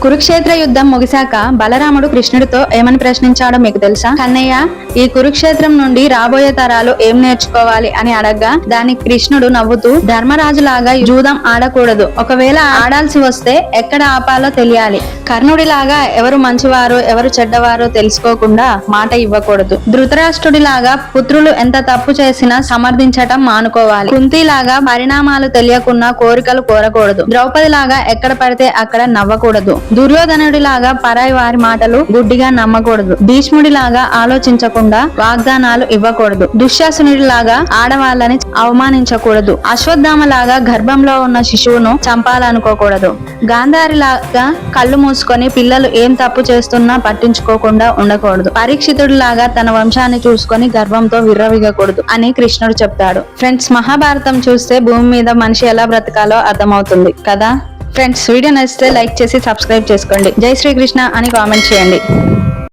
కురుక్షేత్ర యుద్ధం ముగిశాక బలరాముడు కృష్ణుడితో ఏమని ప్రశ్నించాడో మీకు తెలుసా? కన్నయ్య, ఈ కురుక్షేత్రం నుండి రాబోయే తరాలు ఏం నేర్చుకోవాలి అని అడగ్గా దానికి కృష్ణుడు నవ్వుతూ, ధర్మరాజులాగా జూదం ఆడకూడదు, ఒకవేళ ఆడాల్సి వస్తే ఎక్కడ ఆపాలో తెలియాలి, కర్ణుడిలాగా ఎవరు మంచివారో ఎవరు చెడ్డవారో తెలుసుకోకుండా మాట ఇవ్వకూడదు, ధృతరాష్ట్రుడిలాగా పుత్రులు ఎంత తప్పు చేసినా సమర్థించటం మానుకోవాలి, కుంతిలాగా పరిణామాలు తెలియకున్నా కోరికలు కోరకూడదు, ద్రౌపదిలాగా ఎక్కడ పడితే అక్కడ నవ్వకూడదు, దుర్యోధనుడిలాగా పరాయి వారి మాటలు గుడ్డిగా నమ్మకూడదు, భీష్ముడిలాగా ఆలోచించకుండా వాగ్దానాలు ఇవ్వకూడదు, దుశ్శాసనుడిలాగా ఆడవాళ్ళని అవమానించకూడదు, అశ్వత్థామలాగా గర్భంలో ఉన్న శిశువును చంపాలనుకోకూడదు, గాంధారిలాగా కళ్ళు మూసుకొని పిల్లలు ఏం తప్పు చేస్తున్నా పట్టించుకోకుండా ఉండకూడదు, పరీక్షితుడిలాగా తన వంశాన్ని చూసుకొని గర్వంతో విర్రవిగకూడదు అని కృష్ణుడు చెప్తాడు. ఫ్రెండ్స్, మహాభారతం చూస్తే భూమి మీద మనిషి ఎలా బ్రతకాలో అర్థమవుతుంది కదా. ఫ్రెండ్స్, వీడియో నచ్చితే లైక్ చేసి సబ్స్క్రైబ్ చేసుకోండి. జై శ్రీకృష్ణ అని కామెంట్ చేయండి.